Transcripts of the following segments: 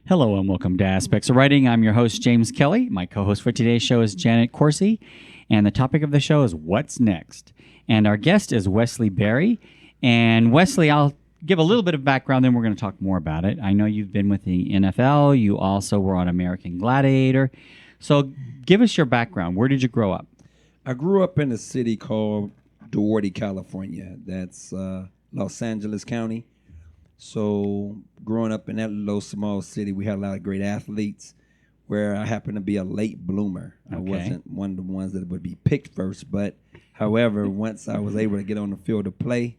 Hello and welcome to Aspects of Writing. I'm your host, James Kelly. My co host for today's show is Janet Corsi. And the topic of the show is What's Next? And our guest is Wesley Berry. And Wesley, I'll give a little bit of background, then we're going to talk more about it. I know you've been with the NFL. You also were on American Gladiator. So give us your background. Where did you grow up? I grew up in a city called Duarte, California. That's Los Angeles County. So growing up in that little small city, we had a lot of great athletes where I happened to be a late bloomer. I wasn't one of the ones that would be picked first. But, however, once I was able to get on the field to play,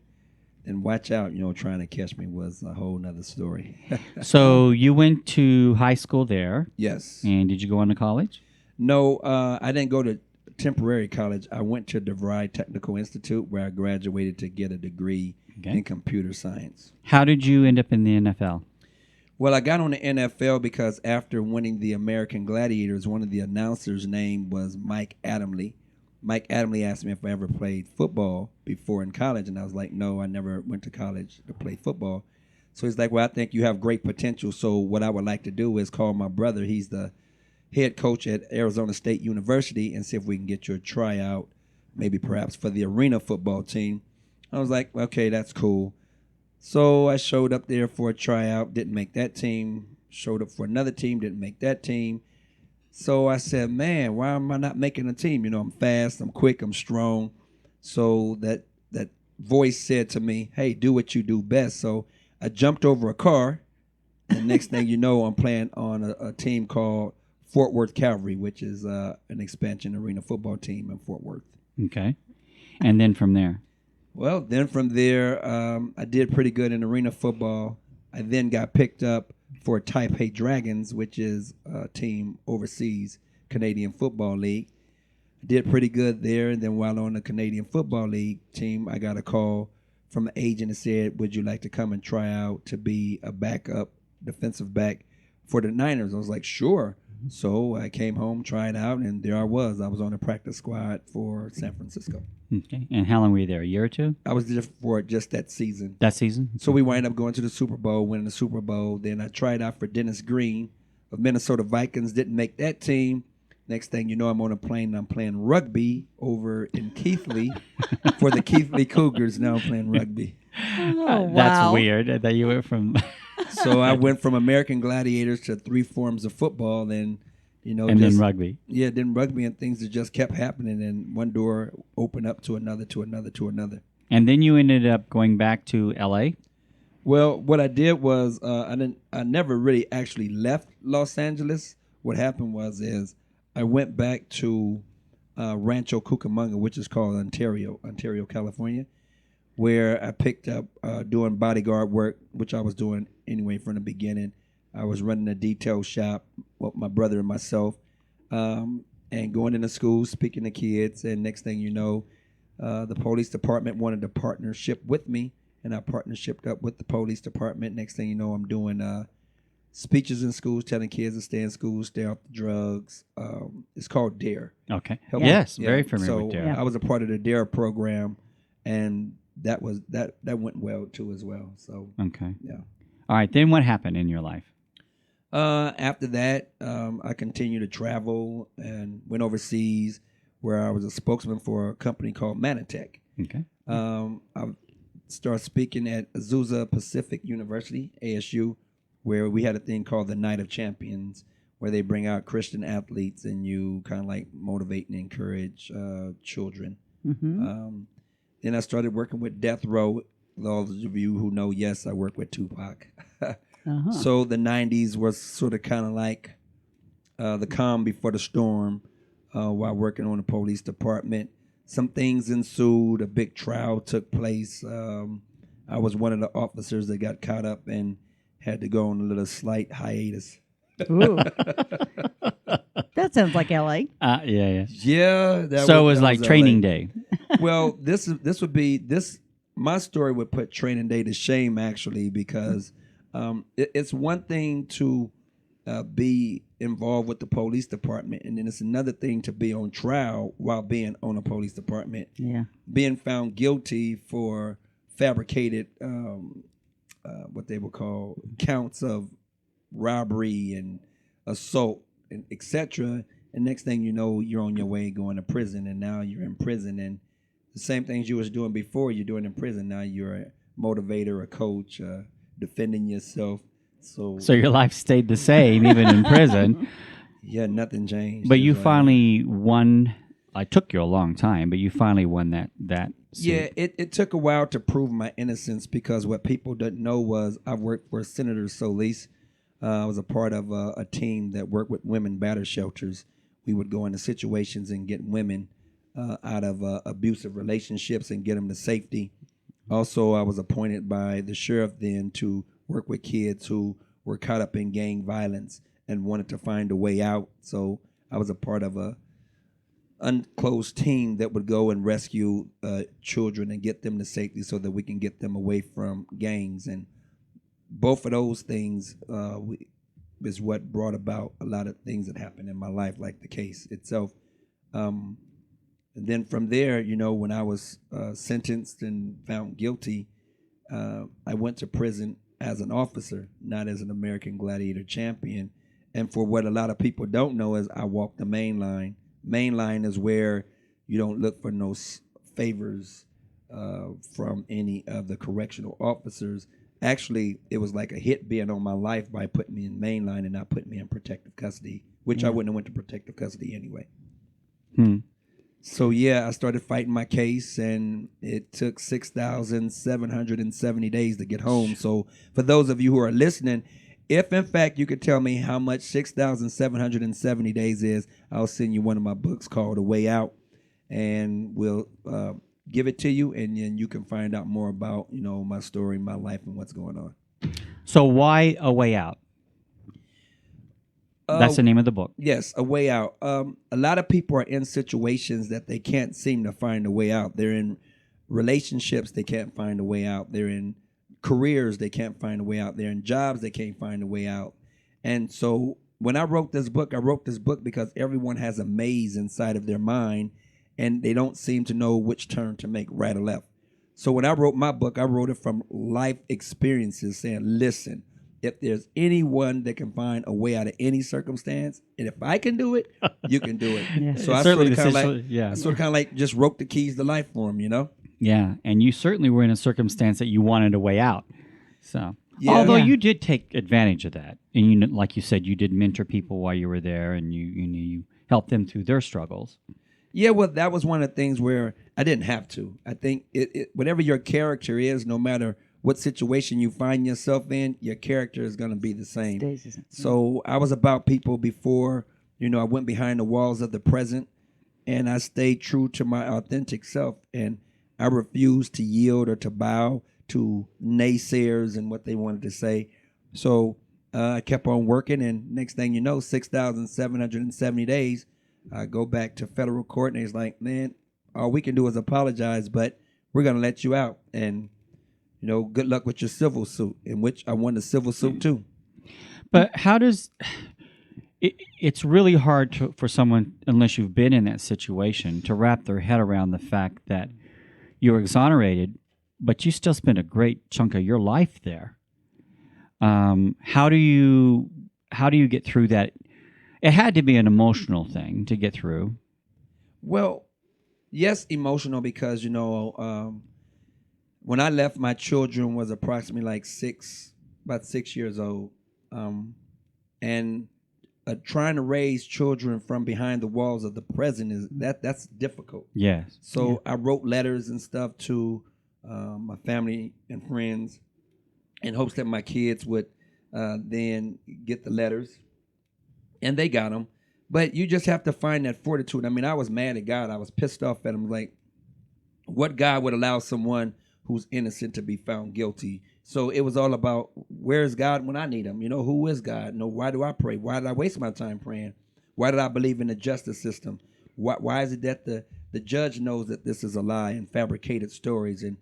then watch out, trying to catch me was a whole nother story. So you went to high school there. Yes. And did you go on to college? No, I didn't go to temporary college. I went to DeVry Technical Institute where I graduated to get a degree in computer science. How did you end up in the NFL? Well, I got on the NFL because after winning the American Gladiators, one of the announcers' name was Mike Adamley. Mike Adamley asked me if I ever played football before in college, and I was like, no, I never went to college to play football. So he's like, well, I think you have great potential, so what I would like to do is call my brother. He's the head coach at Arizona State University, and see if we can get you a tryout, maybe perhaps for the arena football team. I was like, okay, that's cool. So I showed up there for a tryout, didn't make that team. Showed up for another team, didn't make that team. So I said, man, why am I not making a team? I'm fast, I'm quick, I'm strong. So that voice said to me, hey, do what you do best. So I jumped over a car, and next thing you know, I'm playing on a team called Fort Worth Cavalry, which is an expansion arena football team in Fort Worth. Okay. And then from there? Well, then from there, I did pretty good in arena football. I then got picked up for Taipei Dragons, which is a team overseas, Canadian Football League. I did pretty good there. And then while on the Canadian Football League team, I got a call from an agent that said, would you like to come and try out to be a backup defensive back for the Niners? I was like, sure. So I came home, tried out, and there I was. I was on the practice squad for San Francisco. Okay. And how long were you there? A year or two? I was there for just that season. That season? So we wind up going to the Super Bowl, winning the Super Bowl. Then I tried out for Dennis Green of Minnesota Vikings. Didn't make that team. Next thing you know, I'm on a plane and I'm playing rugby over in Keithley for the Keithley Cougars. Now I'm playing rugby. Oh, wow. That's weird that you went from... So I went from American Gladiators to three forms of football. Then, then rugby. Yeah, then rugby, and things that just kept happening. And one door opened up to another, to another, to another. And then you ended up going back to L.A.? Well, what I did was I never really actually left Los Angeles. What happened was I went back to Rancho Cucamonga, which is called Ontario, California, where I picked up doing bodyguard work, which I was doing anyway from the beginning. I was running a detail shop with my brother and myself, and going into school, speaking to kids. And next thing you know, the police department wanted a partnership with me, and I partnershiped up with the police department. Next thing you know, I'm doing speeches in schools, telling kids to stay in school, stay off the drugs. It's called DARE. Okay. Yes, very familiar so with DARE. I was a part of the DARE program, and that went well too as well. So okay. Yeah. All right. Then what happened in your life? After that, I continued to travel and went overseas, where I was a spokesman for a company called Manatech. Okay. I started speaking at Azusa Pacific University, ASU, where we had a thing called the Night of Champions, where they bring out Christian athletes and you kind of like motivate and encourage children. Mm-hmm. Then I started working with Death Row. Those of you who know, yes, I work with Tupac. Uh-huh. So the 90s was sort of kind of like the calm before the storm while working on the police department. Some things ensued. A big trial took place. I was one of the officers that got caught up and had to go on a little slight hiatus. Ooh. That sounds like L.A. Yeah. Yeah. So it was like training day. Well, my story would put training day to shame, actually, because it's one thing to be involved with the police department, and then it's another thing to be on trial while being on a police department. Yeah. Being found guilty for fabricated, what they would call counts of robbery and assault and etc. And next thing you know, you're on your way going to prison, and now you're in prison, and the same things you was doing before, you're doing in prison. Now you're a motivator, a coach, defending yourself. So your life stayed the same even in prison. Yeah, nothing changed. But you It's like- finally won. It took you a long time, but you finally won that suit. Yeah, it took a while to prove my innocence, because what people didn't know was I worked for Senator Solis. I was a part of a team that worked with women battered shelters. We would go into situations and get women out of abusive relationships and get them to safety. Also, I was appointed by the sheriff then to work with kids who were caught up in gang violence and wanted to find a way out. So I was a part of a unclosed team that would go and rescue children and get them to safety so that we can get them away from gangs. And both of those things is what brought about a lot of things that happened in my life, like the case itself. And then from there, when I was sentenced and found guilty, I went to prison as an officer, not as an American Gladiator champion. And for what a lot of people don't know is I walked the main line. Main line is where you don't look for no favors from any of the correctional officers. Actually, it was like a hit being on my life by putting me in main line and not putting me in protective custody, which I wouldn't have went to protective custody anyway. So yeah, I started fighting my case, and it took 6,770 days to get home. So for those of you who are listening, if in fact you could tell me how much 6,770 days is, I'll send you one of my books called A Way Out, and we'll give it to you, and then you can find out more about my story, my life, and what's going on. So why A Way Out? That's the name of the book. Yes, A Way Out. A lot of people are in situations that they can't seem to find a way out. They're in relationships, they can't find a way out. They're in careers, they can't find a way out. They're in jobs, they can't find a way out. And so when I wrote this book because everyone has a maze inside of their mind, and they don't seem to know which turn to make, right or left. So when I wrote my book, I wrote it from life experiences, saying, listen, if there's anyone that can find a way out of any circumstance, and if I can do it, you can do it. Yeah. So I Certainly sort of the kind of situ- yeah. just wrote the keys to life for him, Yeah, and you certainly were in a circumstance that you wanted a way out. So, Yeah. although Yeah. you did take advantage of that, and like you said, you did mentor people while you were there, and you helped them through their struggles. Yeah, well, that was one of the things where I didn't have to. I think whatever your character is, no matter what situation you find yourself in, your character is going to be the same. Stays the same. So I was about people before, I went behind the walls of the present, and I stayed true to my authentic self. And I refused to yield or to bow to naysayers and what they wanted to say. So I kept on working, and next thing you know, 6,770 days, I go back to federal court, and it's like, man, all we can do is apologize, but we're going to let you out. And, good luck with your civil suit, in which I won the civil suit too. But how does it's really hard for someone, unless you've been in that situation, to wrap their head around the fact that you're exonerated, but you still spent a great chunk of your life there. How do you get through that? It had to be an emotional thing to get through. Well, yes, emotional, because when I left, my children was approximately about 6 years old, and trying to raise children from behind the walls of the prison that's difficult. Yes. So I wrote letters and stuff to my family and friends in hopes that my kids would then get the letters, and they got them. But you just have to find that fortitude. I mean, I was mad at God. I was pissed off at him. Like, what God would allow someone who's innocent to be found guilty? So it was all about, where's God when I need him? Who is God? Why do I pray? Why did I waste my time praying? Why did I believe in the justice system? Why is it that the judge knows that this is a lie and fabricated stories, and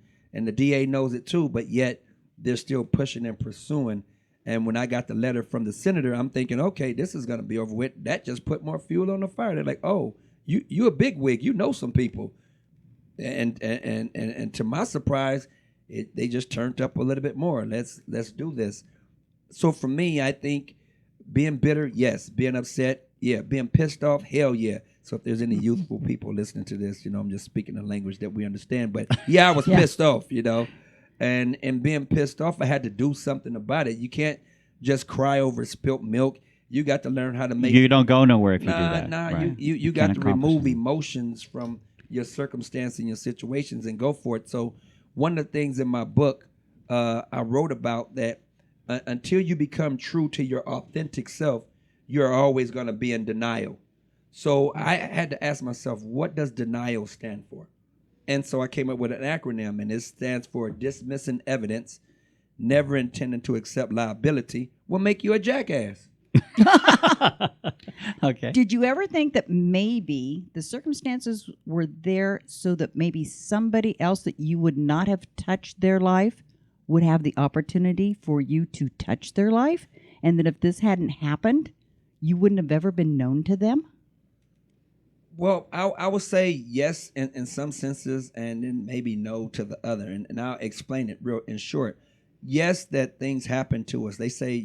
the DA knows it too, but yet they're still pushing and pursuing? And when I got the letter from the senator, I'm thinking, okay, this is going to be over with. That just put more fuel on the fire. They're like, oh, you a bigwig. You know some people. And to my surprise, they just turned up a little bit more. Let's do this. So for me, I think being bitter, yes. Being upset, yeah. Being pissed off, hell yeah. So if there's any youthful people listening to this, I'm just speaking a language that we understand. But yeah, I was Yeah. pissed off, and being pissed off, I had to do something about it. You can't just cry over spilt milk. You got to learn how to make. You don't go nowhere if you do Nah, that. nah. Right. You got can't to accomplish remove anything. emotions from your circumstance and your situations and go for it. So one of the things in my book I wrote about that until you become true to your authentic self, you're always going to be in denial. So I had to ask myself, what does denial stand for? And so I came up with an acronym, and it stands for dismissing evidence, never intending to accept liability, will make you a jackass. Okay. Did you ever think that maybe the circumstances were there so that maybe somebody else that you would not have touched their life would have the opportunity for you to touch their life? And that if this hadn't happened, you wouldn't have ever been known to them? Well, I would say yes in some senses, and then maybe no to the other. And I'll explain it real in short. Yes, that things happen to us. They say,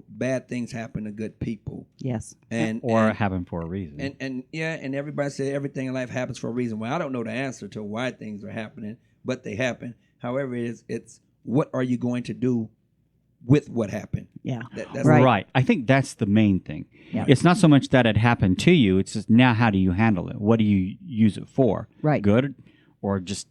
bad things happen to good people. Yes. Or happen for a reason. And everybody says everything in life happens for a reason. Well, I don't know the answer to why things are happening, but they happen. However, it's what are you going to do with what happened? Yeah. That's Right. I think that's the main thing. Yeah. It's not so much that it happened to you. It's just now how do you handle it? What do you use it for? Right. Good or just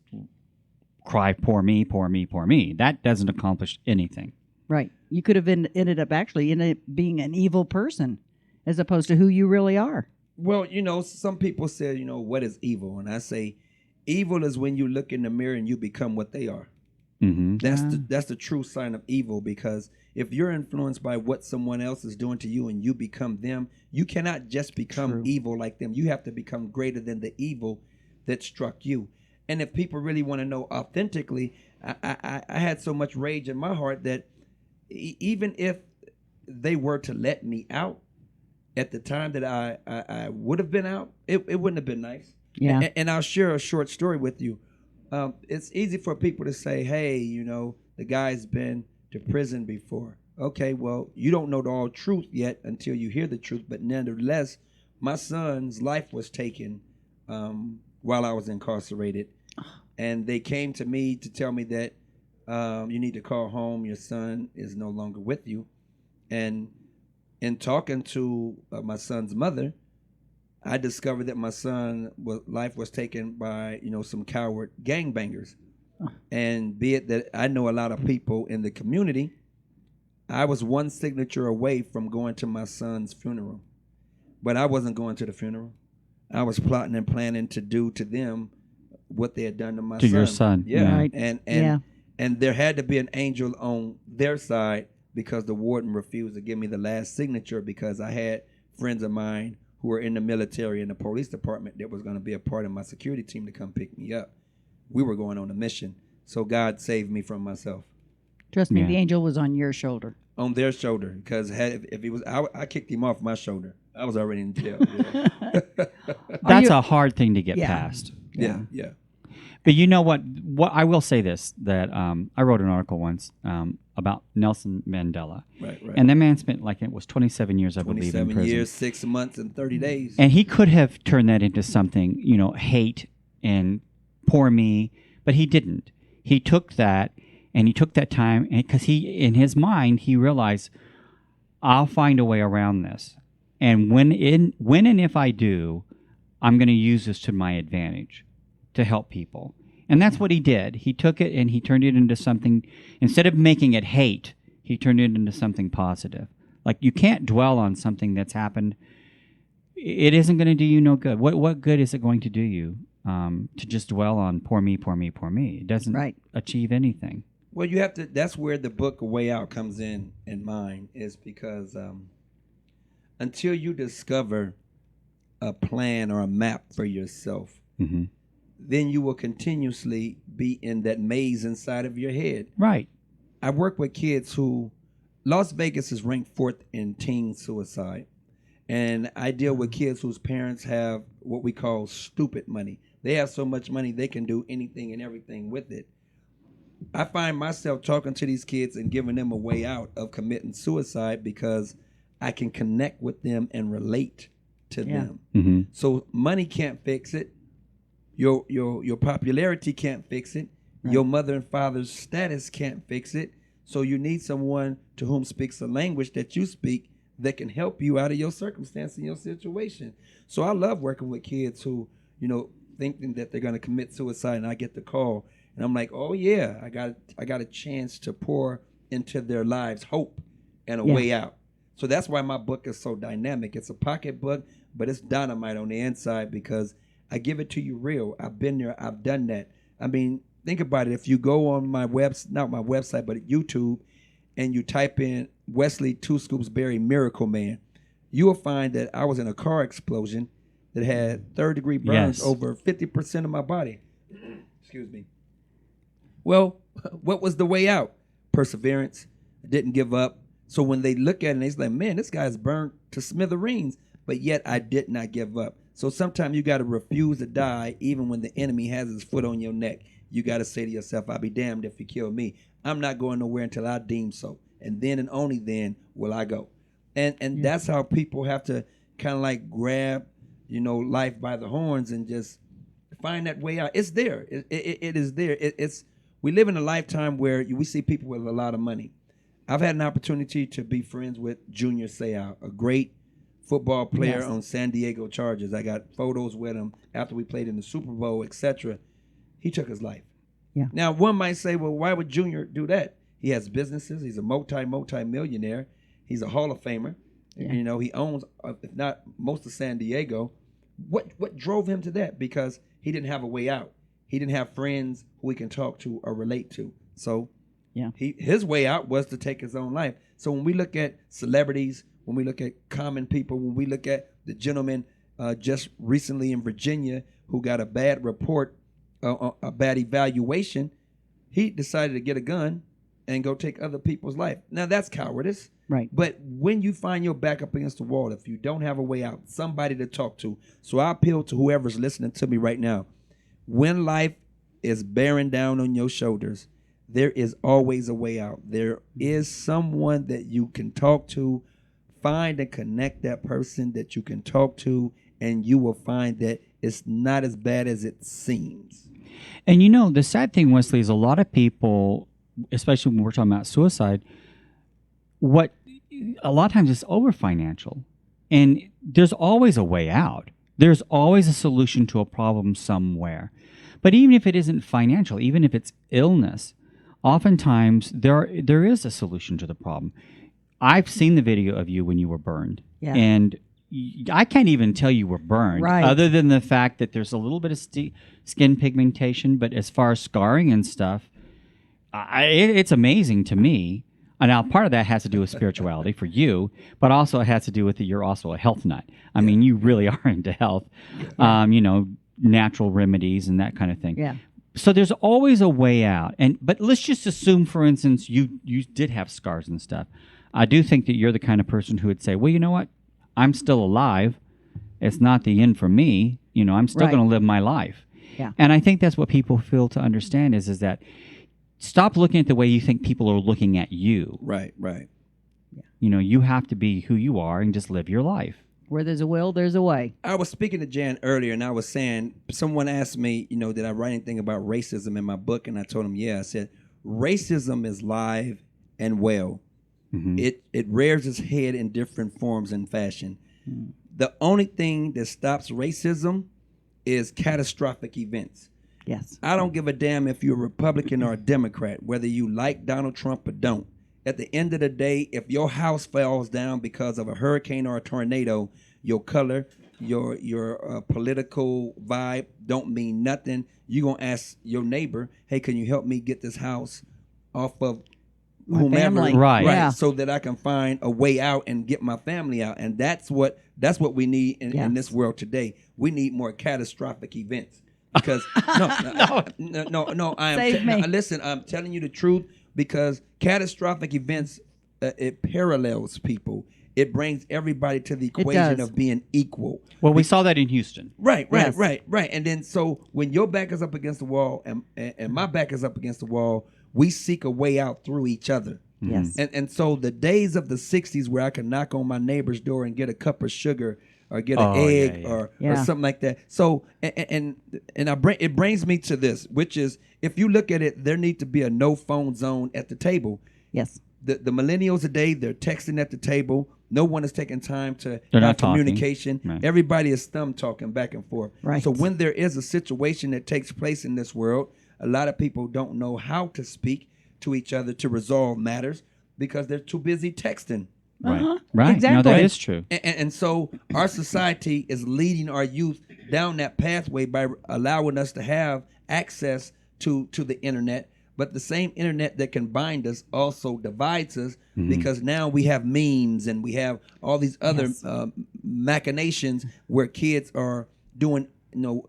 cry, poor me, poor me, poor me. That doesn't accomplish anything. Right. You could have ended up actually being an evil person as opposed to who you really are. Well, some people say, what is evil? And I say, evil is when you look in the mirror and you become what they are. Mm-hmm. That's the true sign of evil, because if you're influenced by what someone else is doing to you and you become them, you cannot just become True. evil like them. You have to become greater than the evil that struck you. And if people really want to know authentically, I had so much rage in my heart that even if they were to let me out at the time that I would have been out, it wouldn't have been nice. Yeah. And I'll share a short story with you. It's easy for people to say, hey, the guy's been to prison before. Okay, well, you don't know the all truth yet until you hear the truth. But nonetheless, my son's life was taken while I was incarcerated. And they came to me to tell me that you need to call home. Your son is no longer with you. And in talking to my son's mother, I discovered that my son's life was taken by, some coward gangbangers. And be it that I know a lot of people in the community, I was one signature away from going to my son's funeral. But I wasn't going to the funeral. I was plotting and planning to do to them what they had done to my son. To your son. Yeah. Right. And there had to be an angel on their side, because the warden refused to give me the last signature, because I had friends of mine who were in the military and the police department that was going to be a part of my security team to come pick me up. We were going on a mission. So God saved me from myself. Trust me, Yeah. the angel was on your shoulder. On their shoulder, because if he was, I kicked him off my shoulder. I was already in jail. Yeah. That's you- a hard thing to get Yeah. past. yeah. But you know what? What I will say this, that I wrote an article once about Nelson Mandela. Right. And that man spent, it was 27 years, I believe, in 27 prison. years, 6 months, and 30 days. And he could have turned that into something, hate and poor me, but he didn't. He took that, and he took that time, because in his mind, he realized, I'll find a way around this. And when and if I do, I'm going to use this to my advantage to help people. And that's what he did. He took it and he turned it into something, instead of making it hate, he turned it into something positive. Like, you can't dwell on something that's happened. It isn't going to do you no good. What good is it going to do you to just dwell on poor me, poor me, poor me? It doesn't Right. achieve anything. Well, you have to. That's where the book A Way Out comes in mine, is because until you discover a plan or a map for yourself, Mm-hmm. then you will continuously be in that maze inside of your head. Right. I work with kids who, Las Vegas is ranked 4th in teen suicide. And I deal with kids whose parents have what we call stupid money. They have so much money they can do anything and everything with it. I find myself talking to these kids and giving them a way out of committing suicide because I can connect with them and relate to them. Mm-hmm. So money can't fix it. Your popularity can't fix it. Right. Your mother and father's status can't fix it. So you need someone to whom speaks a language that you speak that can help you out of your circumstance and your situation. So I love working with kids who, thinking that they're going to commit suicide, and I get the call, and I'm like, oh yeah, I got a chance to pour into their lives hope and a way out. So that's why my book is so dynamic. It's a pocket book, but it's dynamite on the inside because I give it to you real. I've been there. I've done that. I mean, think about it. If you go on my not my website, but YouTube, and you type in Wesley 2Scoops Berry Miracle Man, you will find that I was in a car explosion that had third-degree burns over 50% of my body. Excuse me. Well, what was the way out? Perseverance. I didn't give up. So when they look at it, they're like, man, this guy's burned to smithereens. But yet I did not give up. So sometimes you got to refuse to die even when the enemy has his foot on your neck. You got to say to yourself, I'll be damned if you kill me. I'm not going nowhere until I deem so. And then and only then will I go. And that's how people have to kind of like grab, life by the horns and just find that way out. It's there. It is there. We live in a lifetime where we see people with a lot of money. I've had an opportunity to be friends with Junior Seau, a great football player on San Diego Chargers. I got photos with him after we played in the Super Bowl, etc. He took his life. Yeah. Now, one might say, well, why would Junior do that? He has businesses. He's a multi-millionaire. He's a Hall of Famer. Yeah. He owns, if not most of San Diego. What drove him to that? Because he didn't have a way out. He didn't have friends who he can talk to or relate to. So his way out was to take his own life. So when we look at celebrities, when we look at common people, when we look at the gentleman just recently in Virginia who got a bad report, a bad evaluation, he decided to get a gun and go take other people's life. Now, that's cowardice. Right. But when you find your back up against the wall, if you don't have a way out, somebody to talk to. So I appeal to whoever's listening to me right now. When life is bearing down on your shoulders, there is always a way out. There is someone that you can talk to. Find and connect that person that you can talk to, and you will find that it's not as bad as it seems. And the sad thing, Wesley, is a lot of people, especially when we're talking about suicide, a lot of times it's over financial. And there's always a way out. There's always a solution to a problem somewhere. But even if it isn't financial, even if it's illness, oftentimes there is a solution to the problem. I've seen the video of you when you were burned. Yeah. And I can't even tell you were burned, other than the fact that there's a little bit of skin pigmentation. But as far as scarring and stuff, it's amazing to me. And now part of that has to do with spirituality for you, but also it has to do with that you're also a health nut. I mean, you really are into health, natural remedies and that kind of thing. Yeah. So there's always a way out. But let's just assume, for instance, you did have scars and stuff. I do think that you're the kind of person who would say, well, you know what? I'm still alive. It's not the end for me. I'm still going to live my life. Yeah. And I think that's what people fail to understand is that stop looking at the way you think people are looking at you. Right. Yeah. You have to be who you are and just live your life. Where there's a will, there's a way. I was speaking to Jan earlier, and I was saying, someone asked me, did I write anything about racism in my book? And I told him, yeah. I said, racism is live and well. Mm-hmm. It rears its head in different forms and fashion. Mm. The only thing that stops racism is catastrophic events. Yes. I don't give a damn if you're a Republican or a Democrat, whether you like Donald Trump or don't. At the end of the day, if your house falls down because of a hurricane or a tornado, your color, your political vibe don't mean nothing. You're going to ask your neighbor, hey, can you help me get this house off of my whomever, family. Right. Yeah. So that I can find a way out and get my family out. And that's what we need in this world today. We need more catastrophic events. Because no, listen, I'm telling you the truth, because catastrophic events, it parallels people. It brings everybody to the equation of being equal. Well, we saw that in Houston. Right. And then so when your back is up against the wall and my back is up against the wall, we seek a way out through each other. Yes. And so the days of the 60s where I could knock on my neighbor's door and get a cup of sugar or get an egg or something like that. So it brings me to this, which is, if you look at it, there need to be a no phone zone at the table. Yes. The millennials today, they're texting at the table. No one is taking time to They're have not talking. communication. Right. Everybody is thumb talking back and forth. Right. So when there is a situation that takes place in this world, a lot of people don't know how to speak to each other to resolve matters because they're too busy texting. Right. Right. Exactly. No, that is true. And so our society is leading our youth down that pathway by allowing us to have access to the internet. But the same internet that can bind us also divides us because now we have memes and we have all these other machinations where kids are doing,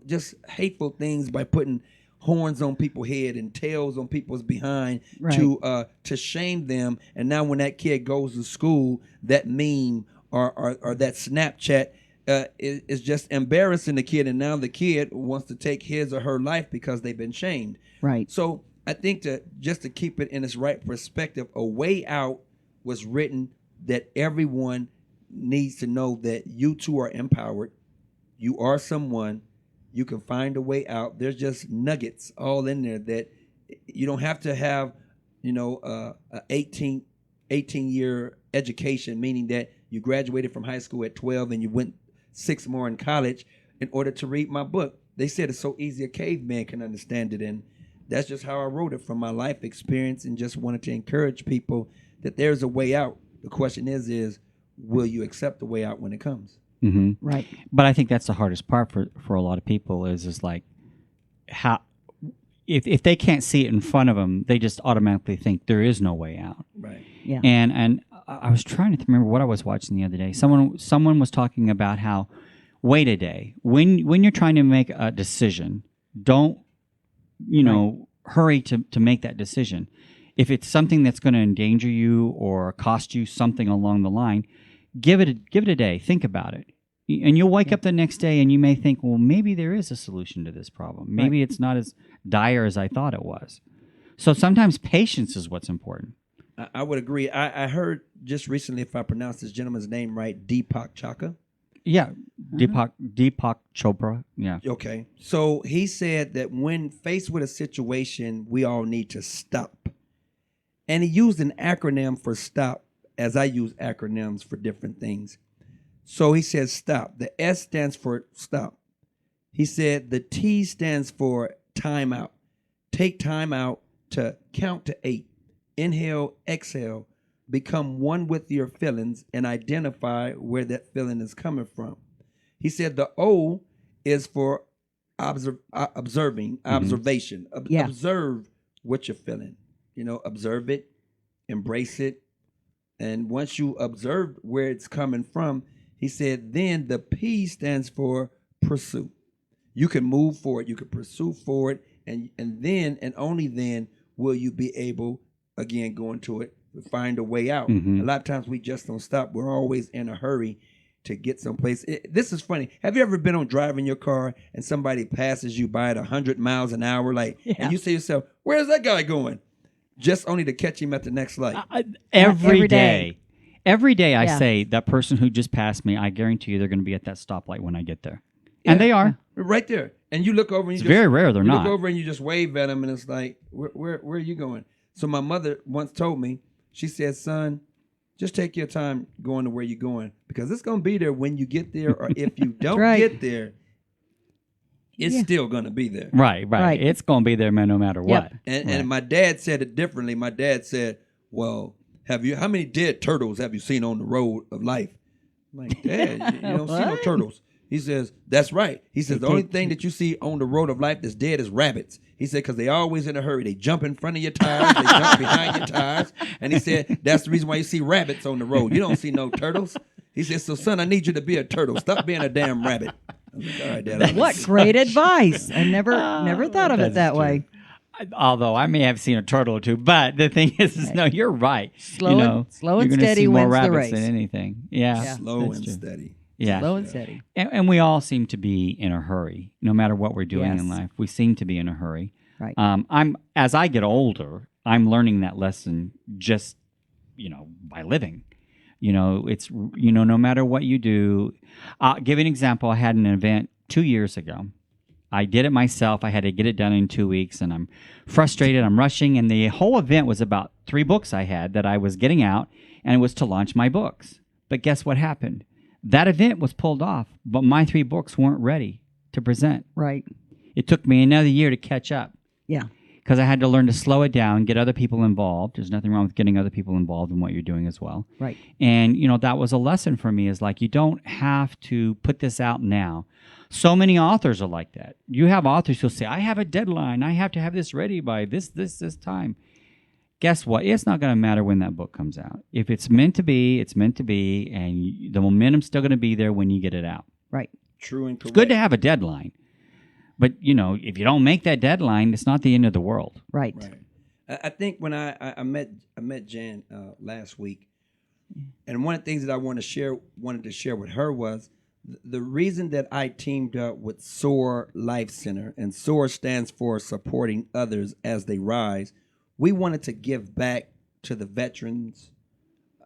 just hateful things by putting horns on people's head and tails on people's behind to shame them. And now when that kid goes to school, that meme or that Snapchat is just embarrassing the kid. And now the kid wants to take his or her life because they've been shamed. Right. So I think to keep it in its right perspective, A Way Out was written that everyone needs to know that you too are empowered. You are someone. You can find a way out. There's just nuggets all in there that you don't have to have, a 18-year education, meaning that you graduated from high school at 12 and you went 6 more in college in order to read my book. They said it's so easy a caveman can understand it, and that's just how I wrote it from my life experience and just wanted to encourage people that there's a way out. The question is will you accept the way out when it comes? Mm-hmm. Right. But I think that's the hardest part for a lot of people is like how if they can't see it in front of them, they just automatically think there is no way out. Right. Yeah. And I was trying to remember what I was watching the other day. Someone was talking about how wait a day when you're trying to make a decision, don't hurry to make that decision. If it's something that's going to endanger you or cost you something along the line, give it a day. Think about it. And you'll wake up the next day and you may think, well, maybe there is a solution to this problem. Maybe it's not as dire as I thought it was. So sometimes patience is what's important. I would agree. I heard just recently, if I pronounced this gentleman's name right, Deepak Chopra. Yeah, Deepak Chopra. Yeah. Okay. So he said that when faced with a situation, we all need to stop. And he used an acronym for stop, as I use acronyms for different things. So he said stop. The S stands for stop. He said the T stands for time out. Take time out to count to 8. Inhale, exhale. Become one with your feelings and identify where that feeling is coming from. He said the O is for observation. Observe what you're feeling. Observe it, embrace it. And once you observe where it's coming from, he said, then the P stands for pursue. You can move forward. You can pursue forward. And then and only then will you be able, again, go into it, find a way out. Mm-hmm. A lot of times we just don't stop. We're always in a hurry to get someplace. This is funny. Have you ever been on driving your car and somebody passes you by at 100 miles an hour, and you say to yourself, where's that guy going? Just only to catch him at the next light. Every day. Every day I Yeah. say, that person who just passed me, I guarantee you they're going to be at that stoplight when I get there. And they are. Right there. And you look over and It's very rare they're not. look over and you just wave at them and it's like, where are you going? So my mother once told me, she said, son, just take your time going to where you're going because it's going to be there when you get there, or if you don't get there, it's still going to be there. Right. It's going to be there, man, no matter what. And my dad said it differently. My dad said, well, how many dead turtles have you seen on the road of life? I'm like, Dad, you don't see no turtles. He says, that's right. He says, the only thing that you see on the road of life that's dead is rabbits. He said, because they always in a hurry. They jump in front of your tires. They jump behind your tires. And he said, that's the reason why you see rabbits on the road. You don't see no turtles. He said, so son, I need you to be a turtle. Stop being a damn rabbit. I was like, all right, Dad. What great advice. I never thought of it that way. Although I may have seen a turtle or two, but the thing is no, you're right. Slow and you're gonna steady see more wins the rabbits race. than anything. Yeah. Slow and steady. Yeah. Slow and steady. And we all seem to be in a hurry, no matter what we're doing in life. We seem to be in a hurry. Right. As I get older, I'm learning that lesson just, by living. It's, no matter what you do. I'll give you an example. I had an event 2 years ago. I did it myself. I had to get it done in 2 weeks, and I'm frustrated. I'm rushing, and the whole event was about 3 books I had that I was getting out, and it was to launch my books. But guess what happened? That event was pulled off, but my 3 books weren't ready to present. Right. It took me another year to catch up. Yeah. Because I had to learn to slow it down, get other people involved. There's nothing wrong with getting other people involved in what you're doing as well. Right. And, that was a lesson for me, is like, you don't have to put this out now. So many authors are like that. You have authors who'll say, I have a deadline. I have to have this ready by this time. Guess what? It's not going to matter when that book comes out. If it's meant to be, it's meant to be, and the momentum's still going to be there when you get it out. Right. True and correct. It's good to have a deadline. But, if you don't make that deadline, it's not the end of the world. Right. I think when I met Jan last week, and one of the things that I wanted to share with her was the reason that I teamed up with SOAR Life Center, and SOAR stands for Supporting Others as They Rise. We wanted to give back to the veterans.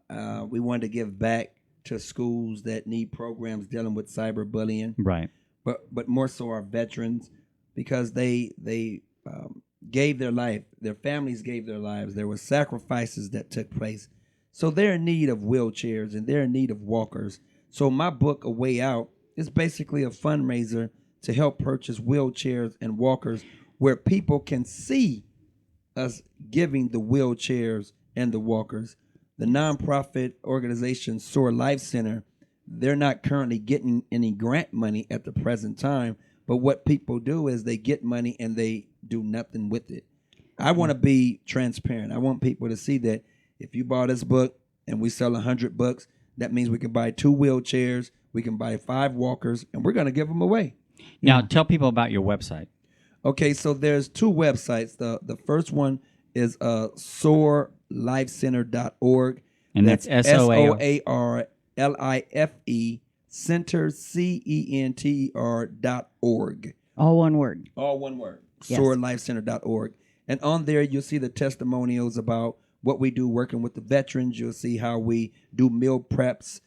We wanted to give back to schools that need programs dealing with cyberbullying. Right. But more so our veterans, because they gave their life, their families gave their lives. There were sacrifices that took place. So they're in need of wheelchairs and they're in need of walkers. So my book, A Way Out, is basically a fundraiser to help purchase wheelchairs and walkers where people can see us giving the wheelchairs and the walkers. The nonprofit organization SOAR Life Center, they're not currently getting any grant money at the present time, but what people do is they get money and they do nothing with it. I want to be transparent. I want people to see that if you bought this book and we sell 100 books, that means we can buy 2 wheelchairs, we can buy 5 walkers, and we're going to give them away. Now, tell people about your website. Okay, so there's 2 websites. The first one is soarlifecenter.org. And that's SOARLIFE Center, CENTER.org. All one word. All one word. Yes. SOARLifeCenter.org. And on there, you'll see the testimonials about what we do working with the veterans. You'll see how we do meal preps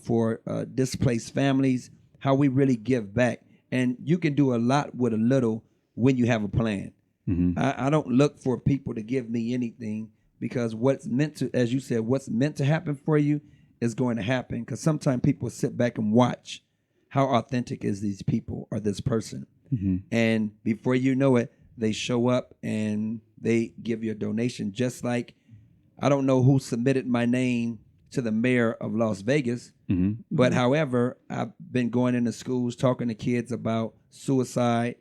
for displaced families, how we really give back. And you can do a lot with a little when you have a plan. Mm-hmm. I don't look for people to give me anything, because what's meant to, as you said, what's meant to happen for you is going to happen. Because sometimes people sit back and watch how authentic is these people or this person. Mm-hmm. And before you know it, they show up and they give you a donation. Just like, I don't know who submitted my name to the mayor of Las Vegas, mm-hmm. but however, I've been going into schools talking to kids about suicide,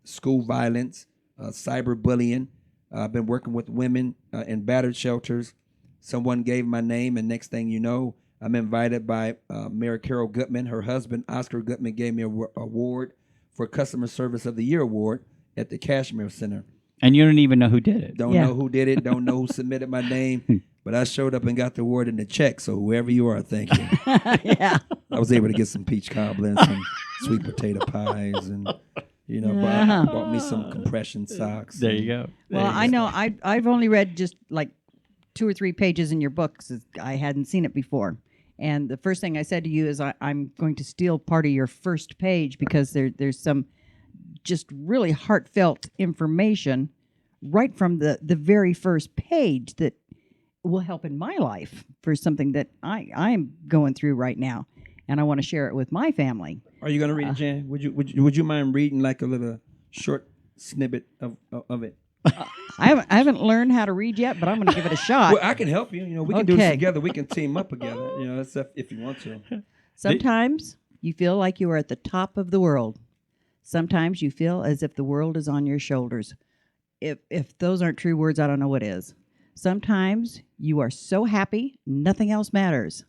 school violence, cyberbullying. I've been working with women in battered shelters. Someone gave my name, and next thing you know, I'm invited by Mayor Carol Goodman. Her husband, Oscar Goodman, gave me an award for Customer Service of the Year award at the Cashmere Center. And you don't even know who did it. Don't know who did it. Don't know who submitted my name. But I showed up and got the award in the check. So whoever you are, thank you. Yeah. I was able to get some peach cobbler and some sweet potato pies, and bought me some compression socks. There you go. Well, I know I've only read just like 2 or 3 pages in your books. I hadn't seen it before. And the first thing I said to you is I'm going to steal part of your first page, because there's some just really heartfelt information right from the very first page that will help in my life for something that I'm going through right now, and I want to share it with my family. Are you going to read it, Jan? Would you mind reading like a little short snippet of it? I haven't learned how to read yet, but I'm going to give it a shot. Well, I can help you. We can do this together. We can team up together. That's if you want to. Sometimes you feel like you are at the top of the world. Sometimes you feel as if the world is on your shoulders. If those aren't true words, I don't know what is. Sometimes you are so happy, nothing else matters.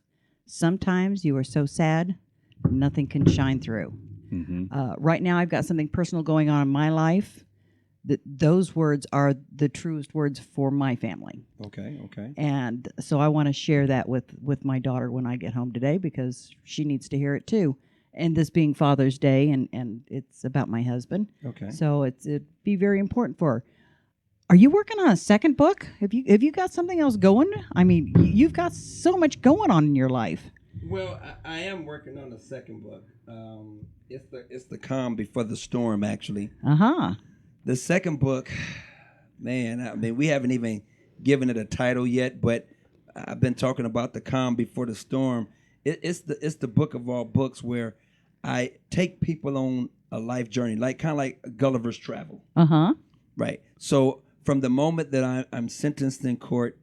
Sometimes you are so sad, nothing can shine through. Mm-hmm. Right now, I've got something personal going on in my life. Those words are the truest words for my family. Okay. And so I want to share that with my daughter when I get home today, because she needs to hear it too. And this being Father's Day, and it's about my husband. Okay. So it'd be very important for her. Are you working on a second book? Have you got something else going? I mean, you've got so much going on in your life. Well, I am working on a second book. It's the calm before the storm, actually. Uh-huh. The second book, man, I mean, we haven't even given it a title yet, but I've been talking about the calm before the storm. It's the book of all books where I take people on a life journey, kind of like Gulliver's Travel. Uh-huh. Right. So from the moment that I'm sentenced in court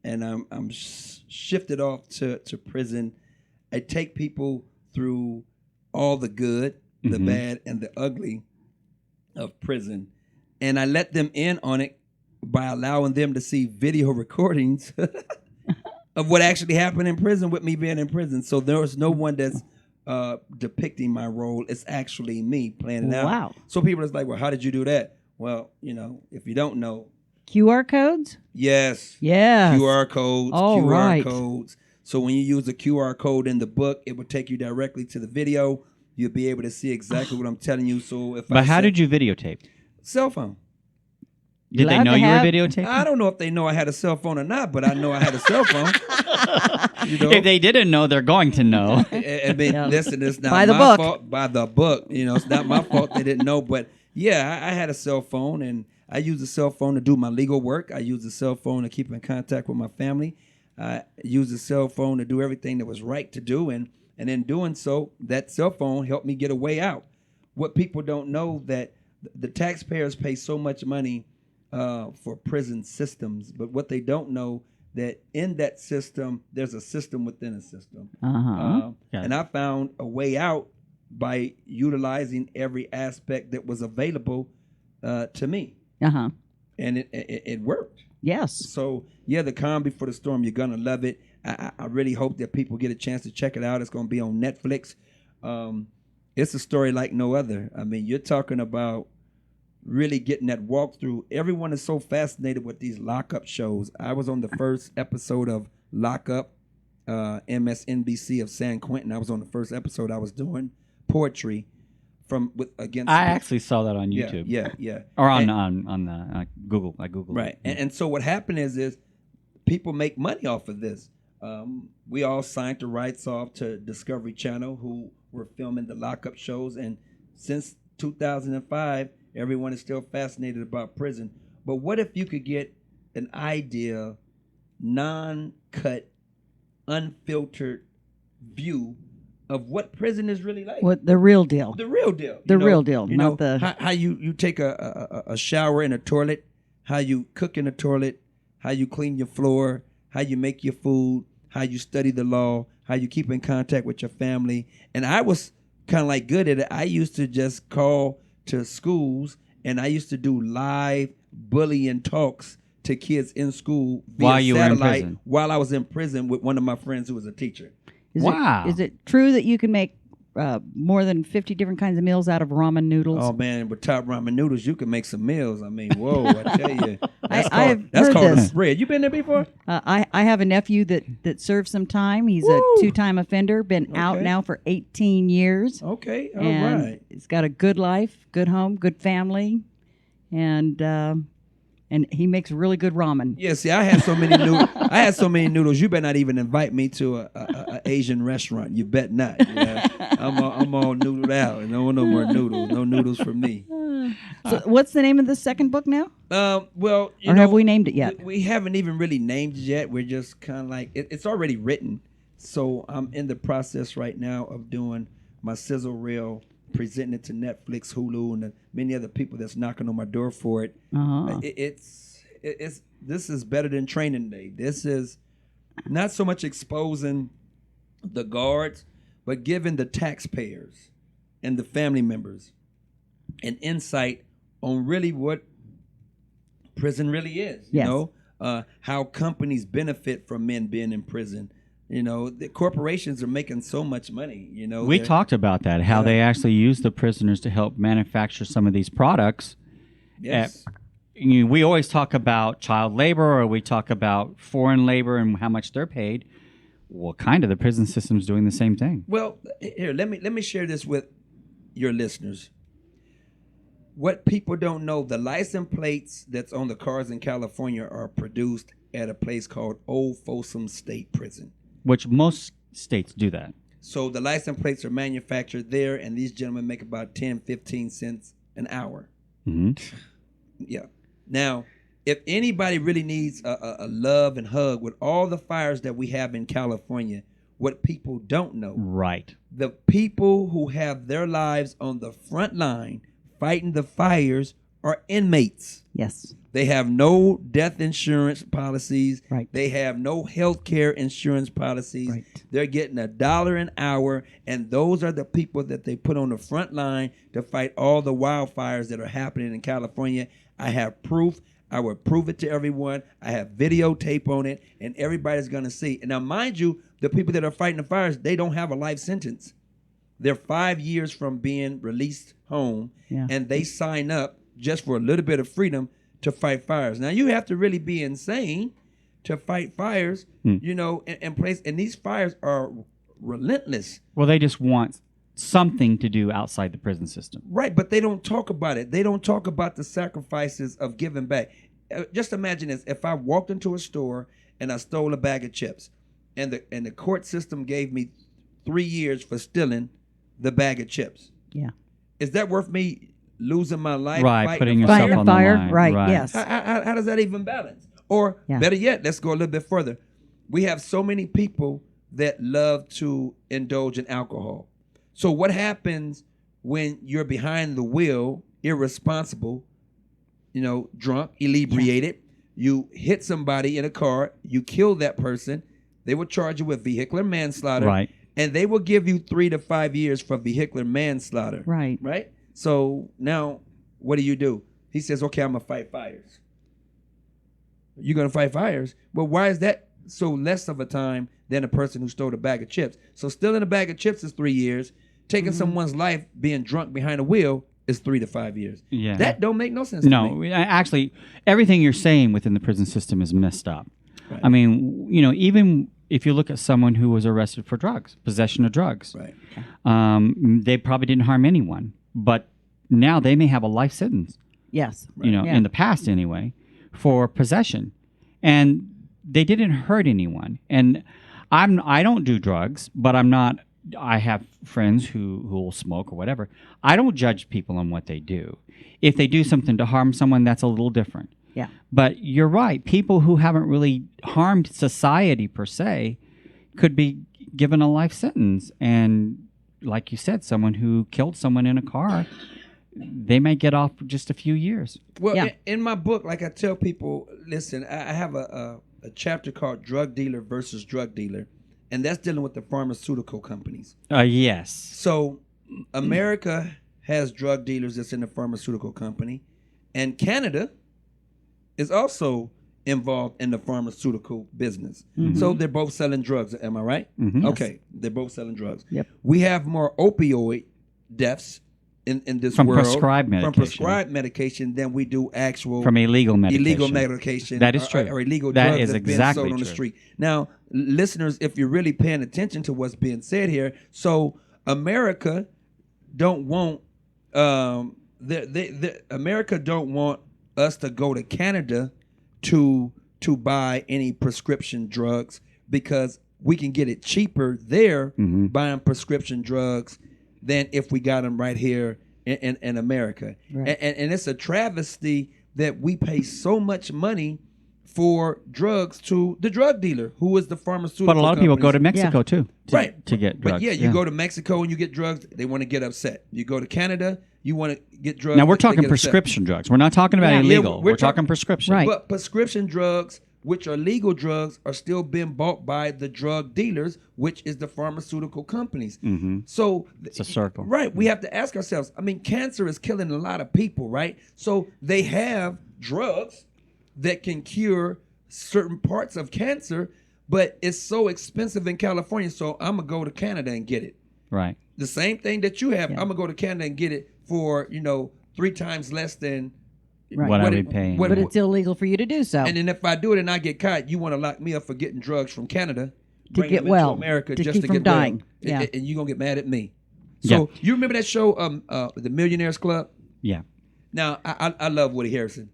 and I'm shifted off to prison, I take people through all the good, the bad, and the ugly of prison. And I let them in on it by allowing them to see video recordings of what actually happened in prison with me being in prison. So there was no one that's depicting my role. It's actually me playing it out. Wow. So people are like, well, how did you do that? Well, if you don't know. QR codes? Yes. Yes. QR codes. Oh, QR right. codes. So when you use the QR code in the book, it will take you directly to the video. You'll be able to see exactly what I'm telling you. So But how did you videotape? Cell phone. Did they Allowed know to you were have- videotaping? I don't know if they know I had a cell phone or not, but I know I had a cell phone. If they didn't know, they're going to know. I mean, Yeah. listen, it's not By the my book. fault. By the book. It's not my fault they didn't know. But yeah, I had a cell phone, and I used a cell phone to do my legal work. I used a cell phone to keep in contact with my family. I used a cell phone to do everything that was right to do. And in doing so, that cell phone helped me get a way out. What people don't know that the taxpayers pay so much money for prison systems, but what they don't know that in that system, there's a system within a system. Uh-huh. And I found a way out by utilizing every aspect that was available to me. Uh-huh. And it worked. Yes. So, yeah, the calm before the storm, you're going to love it. I really hope that people get a chance to check it out. It's going to be on Netflix. It's a story like no other. I mean, you're talking about really getting that walkthrough. Everyone is so fascinated with these lockup shows. I was on the first episode of Lockup, MSNBC of San Quentin. I was on the first episode. I was doing poetry against. I actually saw that on YouTube. Yeah. Or on the Google. I Googled Right. it. And so what happened is people make money off of this. We all signed the rights off to Discovery Channel, who were filming the lockup shows. And since 2005, everyone is still fascinated about prison. But what if you could get an idea, non-cut, unfiltered view of what prison is really like? What the real deal? The real deal. The real deal, not the- how you take a shower in a toilet, how you cook in a toilet, how you clean your floor, how you make your food, how you study the law, how you keep in contact with your family. And I was kind of like good at it. I used to just call to schools, and I used to do live bullying talks to kids in school via While you were in satellite prison. while I was in prison with one of my friends who was a teacher. Wow. Is it true that you can make more than 50 different kinds of meals out of ramen noodles? Oh man, with top ramen noodles, you can make some meals. I mean, whoa! I tell you, that's I have that's heard called a this. spread. You been there before? I have a nephew that served some time. He's Woo! a 2-time offender, been out Okay. now for 18 years. Okay, all and right. he's got a good life, good home, good family, and he makes really good ramen. Yeah, see, I had so many noodles. I had so many noodles. You better not even invite me to a Asian restaurant. You bet not. You know? I'm all noodled out. No more noodles. No noodles for me. So what's the name of the second book now? Well, Or have we named it yet? We haven't even really named it yet. We're just kind of like it's already written. So I'm in the process right now of doing my sizzle reel, presenting it to Netflix, Hulu, and the many other people that's knocking on my door for it. Uh-huh. This is better than Training Day. This is not so much exposing the guards, but giving the taxpayers and the family members an insight on really what prison really is. Yes. You know, how companies benefit from men being in prison. You know, the corporations are making so much money. You know, We they're- talked about that, how Yeah. they actually use the prisoners to help manufacture some of these products. Yes. We always talk about child labor, or we talk about foreign labor and how much they're paid. Well, kind of the prison system's doing the same thing. Well, here, let me share this with your listeners. what people don't know, the license plates that's on the cars in California are produced at a place called Old Folsom State Prison. Which most states do that. So the license plates are manufactured there, and these gentlemen make about 10, 15 cents an hour. Mm-hmm. Yeah. Now, if anybody really needs a love and hug with all the fires that we have in California, what people don't know, Right. the people who have their lives on the front line fighting the fires are inmates. Yes. They have no death insurance policies. Right. They have no health care insurance policies. Right. They're getting $1 an hour, and those are the people that they put on the front line to fight all the wildfires that are happening in California. I have proof. I will prove it to everyone. I have videotape on it, and everybody's going to see. And now, mind you, the people that are fighting the fires, they don't have a life sentence. They're 5 years from being released home, and they sign up just for a little bit of freedom to fight fires. Now, you have to really be insane to fight fires, you know, in place. And these fires are relentless. Well, they just want something to do outside the prison system. Right, but they don't talk about it. They don't talk about the sacrifices of giving back. Just imagine this. If I walked into a store and I stole a bag of chips, and the court system gave me 3 years for stealing the bag of chips. Yeah. Is that worth me losing my life? Right, putting the fire? yourself on fire. the line. Right, yes. How does that even balance? Or better yet, let's go a little bit further. We have so many people that love to indulge in alcohol. So what happens when you're behind the wheel, irresponsible, you know, drunk, inebriated, you hit somebody in a car, you kill that person, they will charge you with vehicular manslaughter. Right. And they will give you 3 to 5 years for vehicular manslaughter. Right. Right? So now what do? He says, okay, I'm going to fight fires. You're going to fight fires? Well, why is that so less of a time than a person who stole a bag of chips? So stealing a bag of chips is 3 years. Taking someone's life being drunk behind a wheel is 3 to 5 years. Yeah. That don't make no sense to me. No, actually, everything you're saying within the prison system is messed up. Right. I mean, you know, even if you look at someone who was arrested for drugs, possession of drugs, Right. They probably didn't harm anyone, but now they may have a life sentence. Yes. You know, in the past anyway, for possession, and they didn't hurt anyone. And I don't do drugs, but I'm not. I have friends who will smoke or whatever. I don't judge people on what they do. If they do something to harm someone, that's a little different. Yeah. But you're right. People who haven't really harmed society per se could be given a life sentence. And like you said, someone who killed someone in a car, they may get off just a few years. Well, in my book, like I tell people, listen, I have a chapter called Drug Dealer versus Drug Dealer, and that's dealing with the pharmaceutical companies. Yes. So America has drug dealers that's in the pharmaceutical company, and Canada is also involved in the pharmaceutical business. Mm-hmm. So they're both selling drugs. Am I right? Mm-hmm. Okay, they're both selling drugs. Yep. We have more opioid deaths in this From world prescribed medication. from prescribed medication than we do actual From illegal medication. illegal medication. That is true. Or illegal That drugs is that's exactly being sold on the true. street. Now, listeners, if you're really paying attention to what's being said here, so America don't want America don't want us to go to Canada to buy any prescription drugs because we can get it cheaper there buying prescription drugs than if we got them right here in America. Right. And it's a travesty that we pay so much money for drugs to the drug dealer, who is the pharmaceutical But a lot of people go to companies. Mexico too, to get drugs. But you go to Mexico and you get drugs, they want to get upset. You go to Canada, you want to get drugs. Now we're they talking get upset. prescription drugs. We're not talking about Yeah. illegal. Yeah, we're we're talking prescription. Right. But prescription drugs, which are legal drugs, are still being bought by the drug dealers, which is the pharmaceutical companies. Mm-hmm. So It's a circle. Right. We have to ask ourselves, I mean, cancer is killing a lot of people, right? So they have drugs that can cure certain parts of cancer, but it's so expensive in California, so I'm going to go to Canada and get it. Right. The same thing that you have, I'm going to go to Canada and get it for, 3 times less than Right. What I what would it- pay. what- But it's illegal for you to do so. And then if I do it and I get caught, you want to lock me up for getting drugs from Canada To bring get them into well, America to just keep to from get dying. well. Yeah. And you're going to get mad at me. So you remember that show, The Millionaires Club? Yeah. Now, I love Woody Harrelson.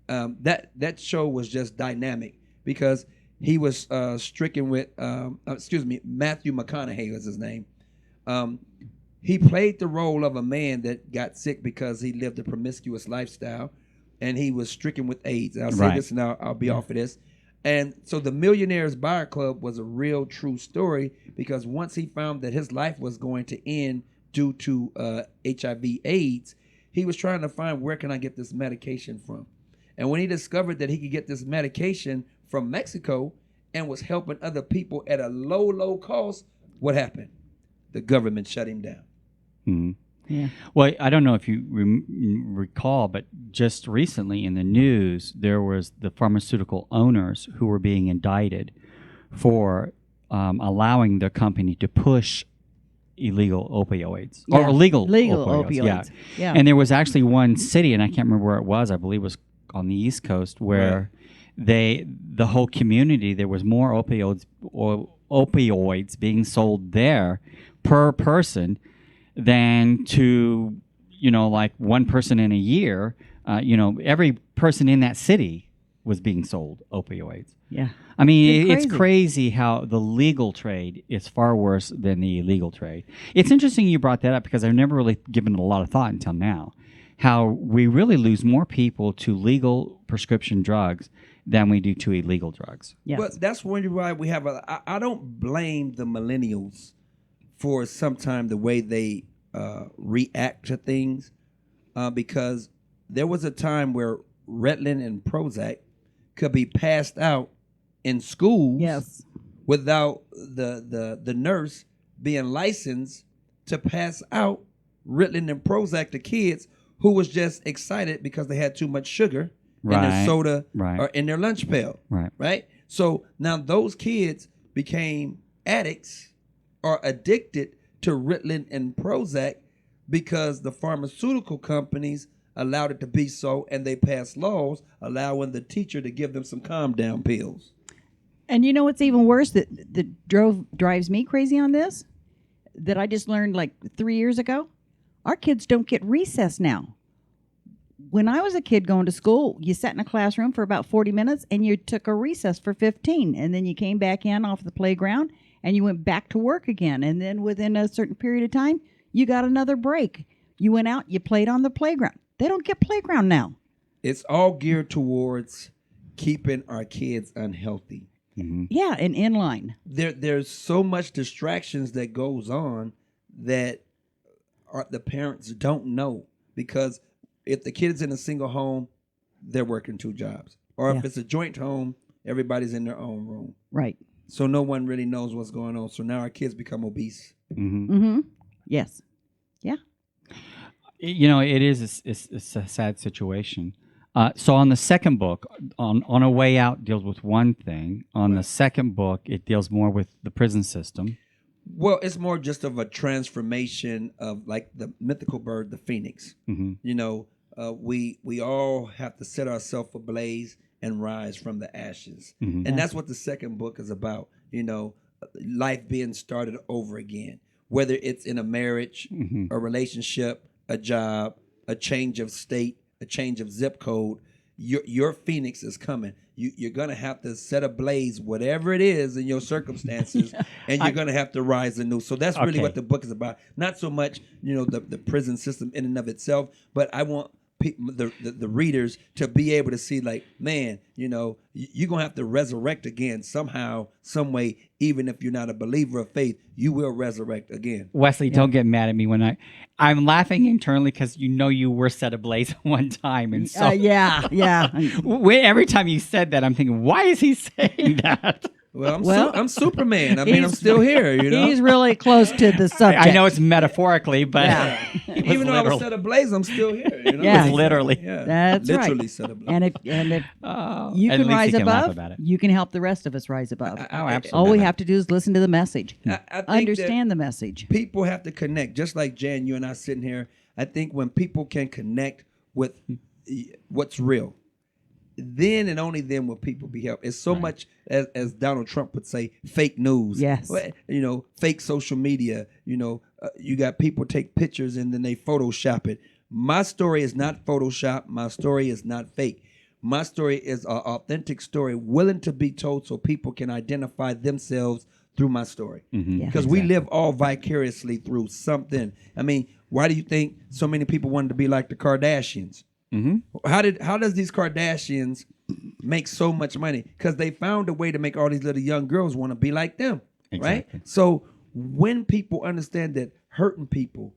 That show was just dynamic because he was stricken with, Matthew McConaughey was his name. He played the role of a man that got sick because he lived a promiscuous lifestyle, and he was stricken with AIDS. And I'll say this, and I'll be off of this. And so the Millionaires Bar Club was a real, true story because once he found that his life was going to end due to HIV/AIDS, he was trying to find where can I get this medication from. And when he discovered that he could get this medication from Mexico and was helping other people at a low, low cost, what happened? The government shut him down. Mm-hmm. Yeah. Well, I don't know if you recall, but just recently in the news, there was the pharmaceutical owners who were being indicted for allowing their company to push illegal opioids or legal opioids. Yeah. And there was actually one city, and I can't remember where it was. I believe it was on the East Coast, where the whole community, there was more opioids being sold there per person than to, like one person in a year. Every person in that city was being sold opioids. Yeah. I mean, it's crazy how the legal trade is far worse than the illegal trade. It's interesting you brought that up because I've never really given it a lot of thought until now, how we really lose more people to legal prescription drugs than we do to illegal drugs. Yes. But that's why we have I don't blame the millennials for sometimes the way they react to things because there was a time where Ritalin and Prozac could be passed out in schools without the nurse being licensed to pass out Ritalin and Prozac to kids who was just excited because they had too much sugar in their soda or in their lunch pail. Right? So now those kids became addicts or addicted to Ritalin and Prozac because the pharmaceutical companies allowed it to be so, and they passed laws allowing the teacher to give them some calm down pills. And you know what's even worse that drives me crazy on this? That I just learned like 3 years ago? Our kids don't get recess now. When I was a kid going to school, you sat in a classroom for about 40 minutes and you took a recess for 15, and then you came back in off the playground and you went back to work again. And then within a certain period of time, you got another break. You went out, you played on the playground. They don't get playground now. It's all geared towards keeping our kids unhealthy. Mm-hmm. Yeah, and in line. There's so much distractions that goes on that the parents don't know, because if the kid's in a single home, they're working 2 jobs. Or if it's a joint home, everybody's in their own room. Right. So no one really knows what's going on. So now our kids become obese. Mm-hmm. Mm-hmm. Yes. Yeah. It is it's a sad situation. So on the second book, on a Way Out deals with one thing. On the second book, it deals more with the prison system. Well, it's more just of a transformation of like the mythical bird, the phoenix. Mm-hmm. We all have to set ourselves ablaze and rise from the ashes. Mm-hmm. And that's what the second book is about. Life being started over again, whether it's in a marriage, a relationship, a job, a change of state, a change of zip code. Your phoenix is coming. You're going to have to set ablaze whatever it is in your circumstances, and you're going to have to rise anew. So that's really what the book is about. Not so much, the prison system in and of itself, but I want the readers to be able to see, like, man, you're going to have to resurrect again somehow, some way. Even if you're not a believer of faith, you will resurrect again. Wesley, don't get mad at me when I'm laughing internally because you were set ablaze one time, and so yeah. every time you said that, I'm thinking, why is he saying that? Well, I'm Superman. I mean, I'm still here. He's really close to the subject. I know it's metaphorically, but even though I was set ablaze, I'm still here. Yeah, it was literally. Yeah, that's literally right. set ablaze. And if you can rise above, you can help the rest of us rise above. Absolutely. All we have to do is listen to the message, I think understand the message. People have to connect, just like Jan, you and I sitting here. I think when people can connect with what's real, then and only then will people be helped. It's so much, as Donald Trump would say, fake news. Yes. Fake social media. You got people take pictures and then they Photoshop it. My story is not Photoshop. My story is not fake. My story is an authentic story, willing to be told so people can identify themselves through my story. Mhm. Because we live all vicariously through something. I mean, why do you think so many people wanted to be like the Kardashians? Mhm. How does these Kardashians make so much money? Because they found a way to make all these little young girls want to be like them, Exactly. right? So when people understand that hurting people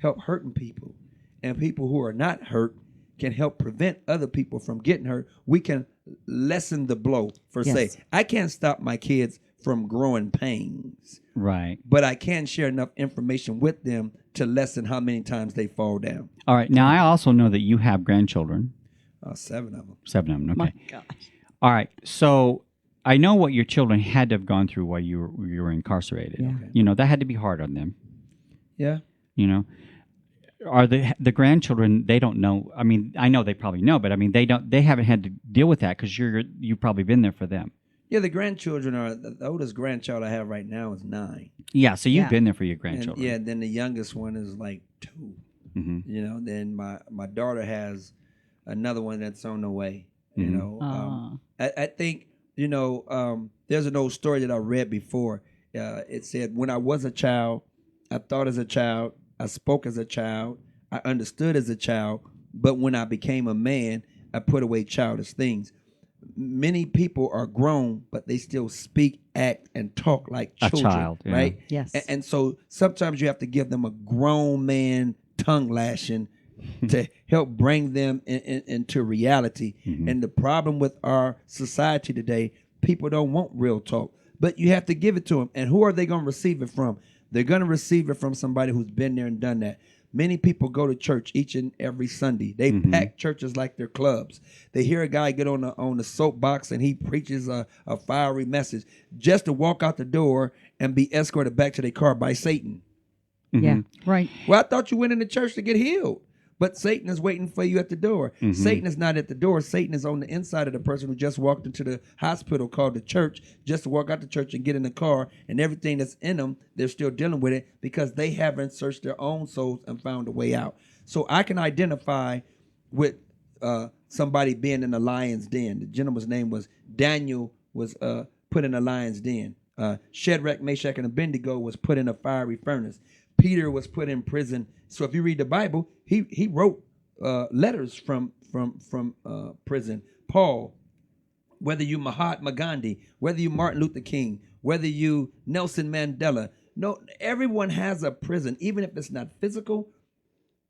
help hurting people, and people who are not hurt can help prevent other people from getting hurt, we can lessen the blow. Yes. Say, I can't stop my kids from growing pains, Right. but I can share enough information with them to lessen how many times they fall down. All right. Now I also know that you have grandchildren. 7 of them. 7 of them. Okay. My gosh. All right. So I know what your children had to have gone through while you were incarcerated. Yeah. You know, that had to be hard on them. Yeah. You know, are the grandchildren? They don't know. I mean, I know they probably know, but I mean, they don't. They haven't had to deal with that because you've probably been there for them. Yeah, the grandchildren are the oldest grandchild I have right now is 9. Yeah. So you've Yeah. been there for your And grandchildren. yeah, then the youngest one is like 2. Mm-hmm. You know, then my daughter has another one that's on the way. You Mhm. know, Aw. I think there's an old story that I read before. It said, when I was a child, I thought as a child, I spoke as a child, I understood as a child, but when I became a man, I put away childish things. Many people are grown, but they still speak, act, and talk like A children, child, yeah. right? Yes. And so sometimes you have to give them a grown man tongue lashing to help bring them into reality. Mhm. And the problem with our society today, people don't want real talk, but you have to give it to them. And who are they going to receive it from? They're going to receive it from somebody who's been there and done that. Many people go to church each and every Sunday. They pack churches like they're clubs. They hear a guy get on the soapbox and he preaches a fiery message just to walk out the door and be escorted back to their car by Satan. Yeah. Right. Well, I thought you went into church to get healed. But Satan is waiting for you at the door. Satan is not at the door. Satan is on the inside of the person who just walked into the hospital called the church, just to walk out the church and get in the car, and everything that's in them, they're still dealing with it because they haven't searched their own souls and found a way out. So I can identify with somebody being in the lion's den. The gentleman's name was Daniel, was put in a lion's den. Shadrach, Meshach, and Abednego was put in a fiery furnace. Peter was put in prison. So if you read the Bible, he wrote letters from prison. Paul, whether you Mahatma Gandhi, whether you Martin Luther King, whether you Nelson Mandela, no, everyone has a prison, even if it's not physical.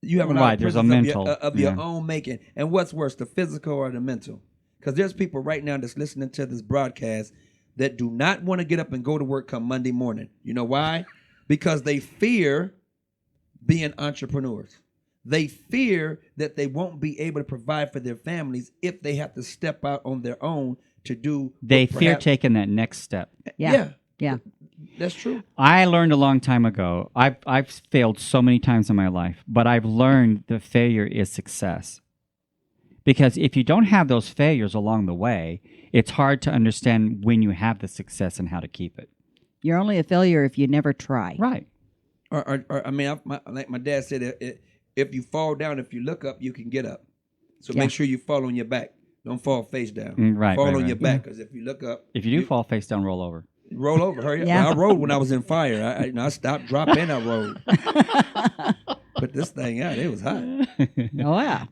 You have a lot Right, of there's a prisons mental, of your yeah. own making. And what's worse, the physical or the mental? Because there's people right now that's listening to this broadcast that do not want to get up and go to work come Monday morning. You know why? Because they fear being entrepreneurs. They fear that they won't be able to provide for their families if they have to step out on their own to do. They what fear perhaps- taking that next step. Yeah. Yeah. That's true. I learned a long time ago. I've failed so many times in my life, but I've learned that failure is success. Because if you don't have those failures along the way, it's hard to understand when you have the success and how to keep it. You're only a failure if you never try. Right. Or I mean, like my dad said, if you fall down, if you look up, you can get up. So Yeah. make sure you fall on your back. Don't fall face down. Right, Fall right, on right. your back, because if you look up, If you do fall face down, roll over. roll over. Hurry up. Yeah. I rolled when I was in fire. I stopped, dropped, and I rolled. Put this thing out. It was hot. Oh, yeah.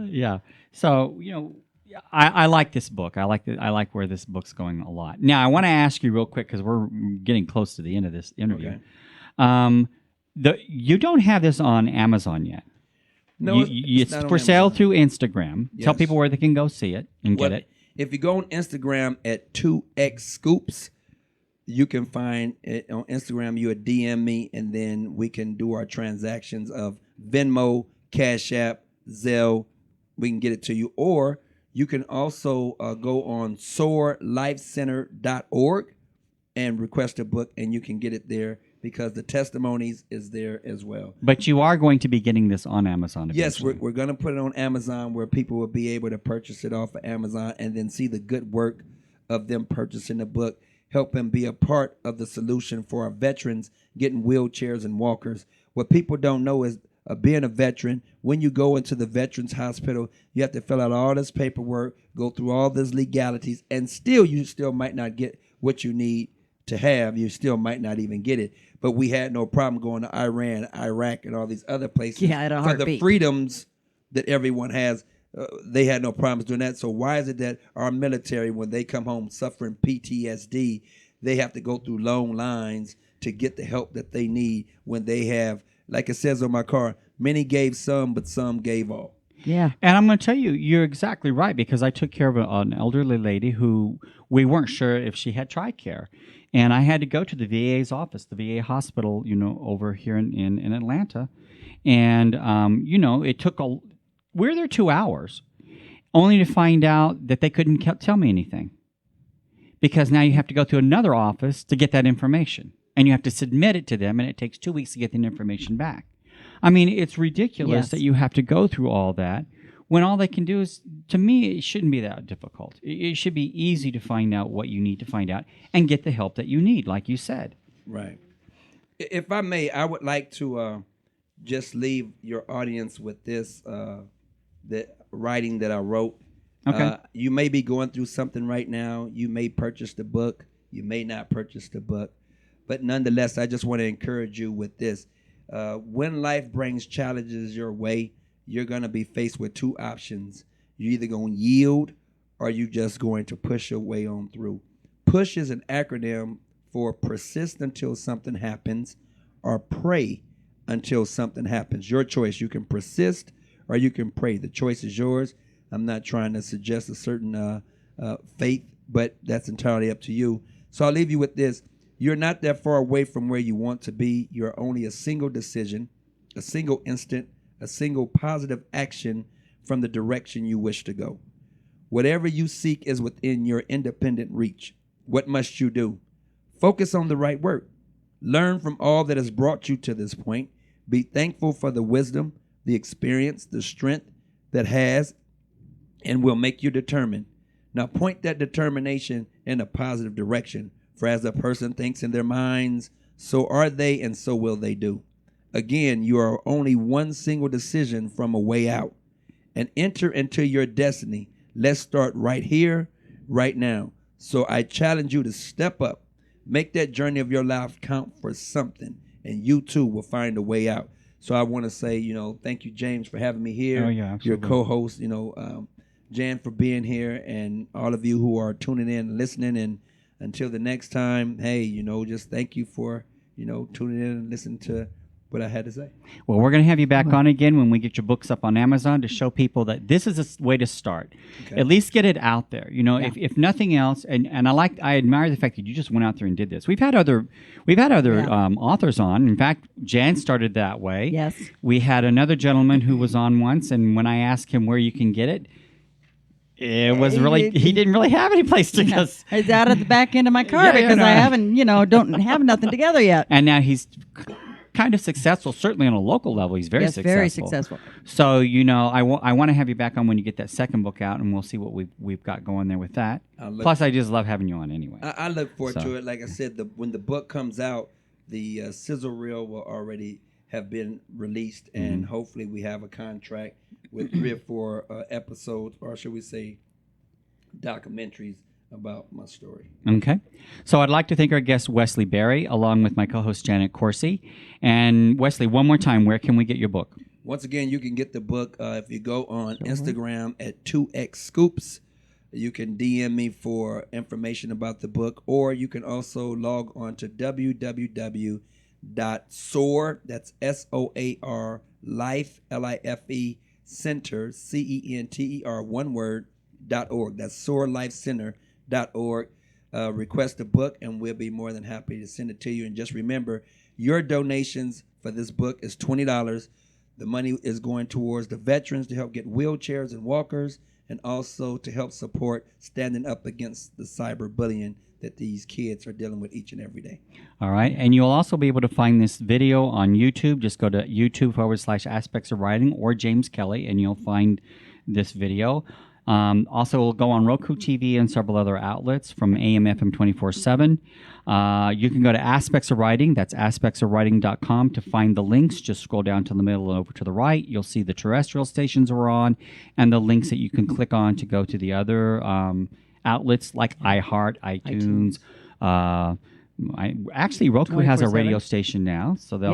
Yeah. So, I like this book. I like where this book's going a lot. Now, I want to ask you real quick because we're getting close to the end of this interview. Okay. You don't have this on Amazon yet. No, it's not on for sale Amazon. through Instagram. Tell Yes. people where they can go see it and Well, get it. If you go on Instagram at 2Scoops, you can find it on Instagram. You would DM me, and then we can do our transactions of Venmo, Cash App, Zelle. We can get it to you. Or you can also go on soarlifecenter.org and request a book, and you can get it there because the testimonies is there as well. But you are going to be getting this on Amazon Yes, eventually. we're going to put it on Amazon where people will be able to purchase it off of Amazon and then see the good work of them purchasing the book, help them be a part of the solution for our veterans getting wheelchairs and walkers. What people don't know is being a veteran. When you go into the Veterans Hospital, you have to fill out all this paperwork, go through all these legalities, and you still might not get what you need to have. You still might not even get it. But we had no problem going to Iran, Iraq, and all these other places at a for heartbeat. the freedoms that everyone has. They had no problems doing that. So why is it that our military, when they come home suffering PTSD, they have to go through long lines to get the help that they need when they have, like it says on my car, many gave some, but some gave all. Yeah. And I'm going to tell you, you're exactly right, because I took care of an elderly lady who we weren't sure if she had TRICARE. And I had to go to the VA's office, the VA hospital, over here in Atlanta. And, it took we were there 2 hours only to find out that they couldn't tell me anything. Because now you have to go to another office to get that information. And you have to submit it to them, and it takes 2 weeks to get the information back. I mean, it's ridiculous that you have to go through all that when all they can do is, to me, it shouldn't be that difficult. It should be easy to find out what you need to find out and get the help that you need, like you said. Right. If I may, I would like to just leave your audience with this, the writing that I wrote. Okay. You may be going through something right now. You may purchase the book. You may not purchase the book. But nonetheless, I just want to encourage you with this. When life brings challenges your way, you're going to be faced with two options. You're either going to yield or you're just going to push your way on through. PUSH is an acronym for persist until something happens, or pray until something happens. Your choice. You can persist or you can pray. The choice is yours. I'm not trying to suggest a certain faith, but that's entirely up to you. So I'll leave you with this. You're not that far away from where you want to be. You're only a single decision, a single instant, a single positive action from the direction you wish to go. Whatever you seek is within your independent reach. What must you do? Focus on the right work. Learn from all that has brought you to this point. Be thankful for the wisdom, the experience, the strength that has and will make you determined. Now point that determination in a positive direction. For as a person thinks in their minds, so are they, and so will they do. Again, you are only one single decision from a way out. And enter into your destiny. Let's start right here, right now. So I challenge you to step up. Make that journey of your life count for something, and you too will find a way out. So I want to say, thank you, James, for having me here. Oh, yeah, absolutely. Your co-host, Jan, for being here, and all of you who are tuning in and listening. And until the next time, hey, just thank you for, tuning in and listening to what I had to say. Well, we're going to have you back on again when we get your books up on Amazon to show people that this is a way to start. Okay. At least get it out there. If nothing else, and I admire the fact that you just went out there and did this. We've had other authors on. In fact, Jan started that way. Yes. We had another gentleman who was on once, and when I asked him where you can get it, it was really, he didn't really have any place to go. It's out at the back end of my car because I haven't, don't have nothing together yet. And now he's kind of successful, certainly on a local level. He's very successful. Very successful. So, I want to have you back on when you get that second book out, and we'll see what we've got going there with that. Plus, I just love having you on anyway. I look forward to it. Like I said, when the book comes out, the sizzle reel will already have been released, and hopefully we have a contract with 3 or 4 episodes, or should we say documentaries about my story. Okay. So I'd like to thank our guest, Wesley Berry, along with my co-host, Janet Coursey. And Wesley, one more time, where can we get your book? Once again, you can get the book if you go on Instagram at 2Scoops. You can DM me for information about the book, or you can also log on to www.soar, that's SOAR, Life, LIFE, Center, CENTER, one word, .org. That's soarlifecenter.org. Request a book, and we'll be more than happy to send it to you. And just remember, your donations for this book is $20. The money is going towards the veterans to help get wheelchairs and walkers, and also to help support standing up against the cyberbullying that these kids are dealing with each and every day. All right. And you'll also be able to find this video on YouTube. Just go to YouTube /Aspects of Writing or James Kelly, and you'll find this video. Also, we'll go on Roku TV and several other outlets from AM FM 24/7. You can go to Aspects of Writing. That's aspectsofwriting.com to find the links. Just scroll down to the middle and over to the right. You'll see the terrestrial stations we're on and the links that you can click on to go to the other outlets like iHeart, iTunes. Actually, Roku has a radio station now, so they'll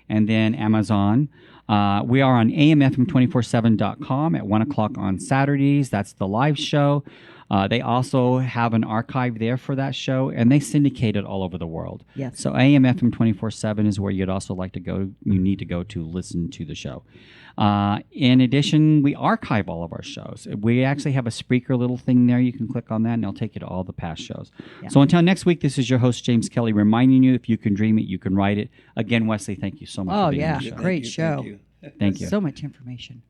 and then Amazon. We are on amfm247.com at 1 o'clock on Saturdays. That's the live show. They also have an archive there for that show, and they syndicate it all over the world. Yes. So AMFM 24/7 is where you'd also like to go. You need to go to listen to the show. In addition, we archive all of our shows. We actually have a Spreaker little thing there. You can click on that, and it'll take you to all the past shows. Yeah. So until next week, this is your host, James Kelly, reminding you, if you can dream it, you can write it. Again, Wesley, thank you so much for being on the show. Great show. Thank you. Thank you. So much information.